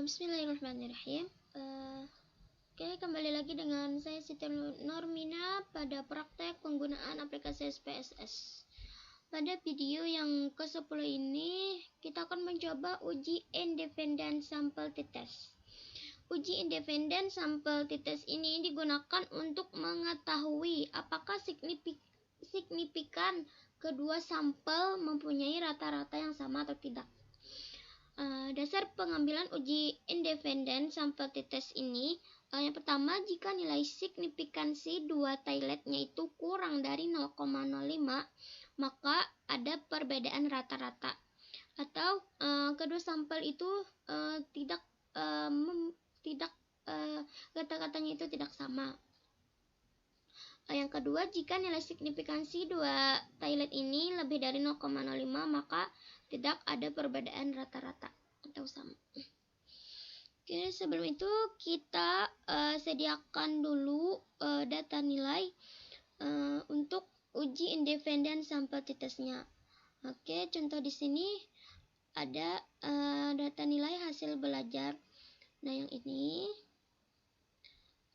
Bismillahirrahmanirrahim. Oke, kembali lagi dengan saya Siti Normina pada praktek penggunaan aplikasi SPSS. Pada video yang ke-10 ini, kita akan mencoba uji independent sample t-test. Uji independent sample t-test ini digunakan untuk mengetahui apakah signifikan kedua sampel mempunyai rata-rata yang sama atau tidak. Dasar pengambilan uji independent sample t-test ini, yang pertama, jika nilai signifikansi dua tailetnya itu kurang dari 0,05, maka ada perbedaan rata-rata, atau kedua sampel itu kata-katanya itu tidak sama. Yang kedua, jika nilai signifikansi dua tailet ini lebih dari 0,05, maka tidak ada perbedaan rata-rata atau sama. Oke, sebelum itu kita sediakan dulu data nilai untuk uji independent sample t-testnya. Oke, contoh di sini ada data nilai hasil belajar. Nah, yang ini,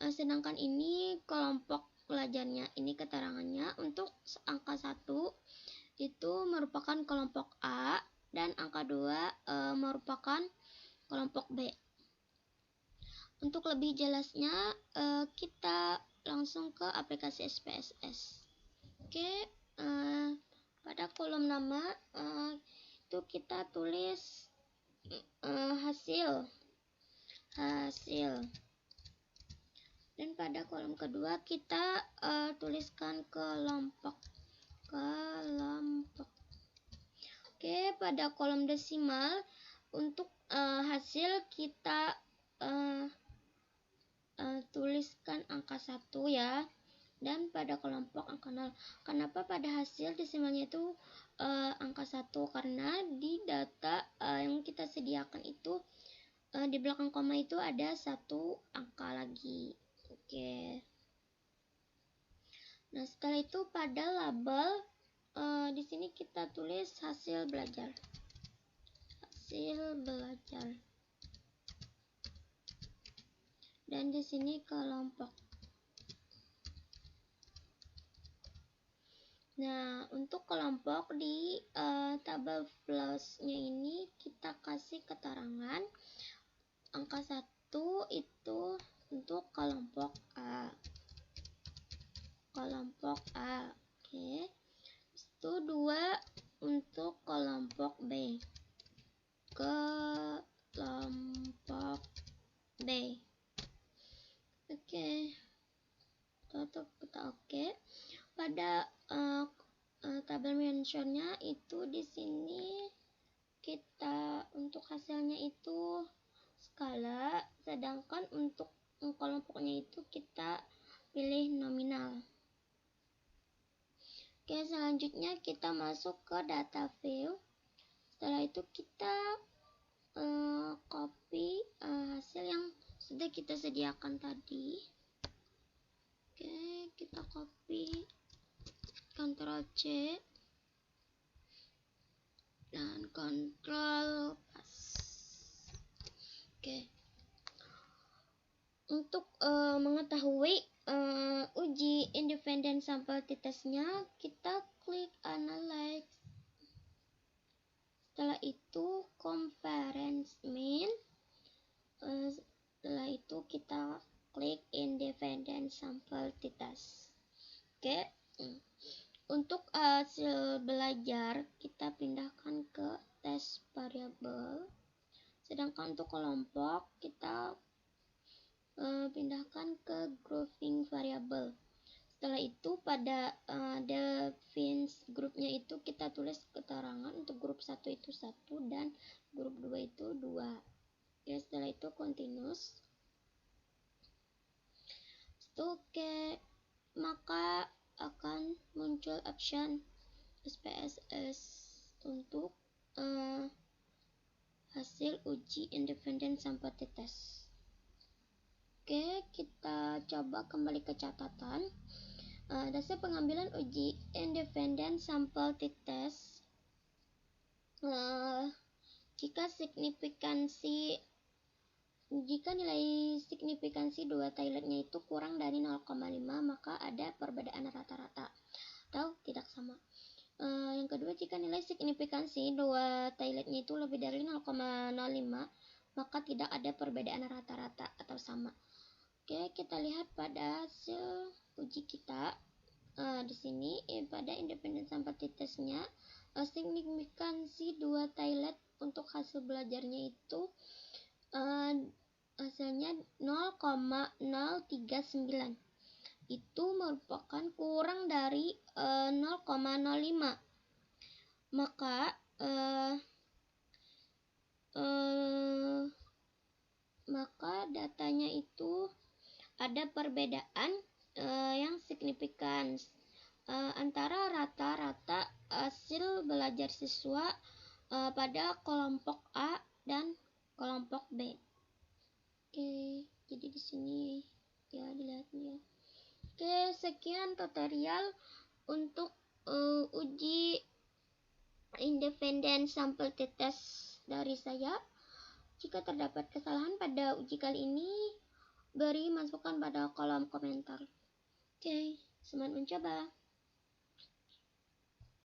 sedangkan ini kelompok belajarnya, ini keterangannya. Untuk angka 1 itu merupakan kelompok A dan angka 2 merupakan kelompok B. Untuk lebih jelasnya, kita langsung ke aplikasi SPSS. Oke, pada kolom nama itu kita tulis hasil. Dan pada kolom kedua kita tuliskan kelompok. Oke, pada kolom desimal untuk hasil kita tuliskan angka 1 ya. Dan pada kelompok angka 0. Kenapa pada hasil desimalnya itu angka 1? Karena di data yang kita sediakan itu di belakang koma itu ada satu angka lagi. Oke. Nah, setelah itu pada label di sini kita tulis hasil belajar. Dan di sini kelompok. Nah, untuk kelompok di tabel plusnya ini kita kasih keterangan angka 1 itu untuk kelompok A. Oke. Itu 2 untuk kelompok B. Oke. Oke. Pada tabel mentionnya itu di sini kita untuk hasilnya itu skala, sedangkan untuk kelompoknya itu kita pilih nominal. Oke, selanjutnya kita masuk ke data view. Setelah itu kita copy hasil yang sudah kita sediakan tadi. Oke, kita copy, Ctrl C dan Ctrl pas. Oke. Untuk mengetahui uji independent sample t-testnya, kita klik analyze. Setelah itu conference mean. Setelah itu kita klik independent sample t-test. Oke. Untuk hasil belajar kita pindahkan ke test variable. Sedangkan untuk kelompok kita pindahkan ke grouping variable. Setelah itu pada defines grupnya itu kita tulis keterangan untuk grup 1 itu 1 dan grup 2 itu 2. Ya, setelah itu continuous. Oke, maka akan muncul option SPSS untuk hasil uji independent sample t-test. Oke, kita coba kembali ke catatan. Dasar pengambilan uji independent sample t-test. Jika signifikansi Jika nilai signifikansi dua Thailandnya itu kurang dari 0,5, maka ada perbedaan rata-rata atau tidak sama. Yang kedua, jika nilai signifikansi dua Thailandnya itu lebih dari 0,05, maka tidak ada perbedaan rata-rata atau sama. Oke, kita lihat pada hasil uji kita. Di sini pada independen sample testnya, signifikansi dua Thailand untuk hasil belajarnya itu hasilnya 0,039. Itu merupakan kurang dari 0,05. Maka datanya itu ada perbedaan yang signifikan antara rata-rata hasil belajar siswa pada kelompok A dan kelompok B. Oke, jadi di sini ya dilihatnya. Oke, sekian tutorial untuk uji independen sampel test dari saya. Jika terdapat kesalahan pada uji kali ini, beri masukan pada kolom komentar. Oke, selamat mencoba.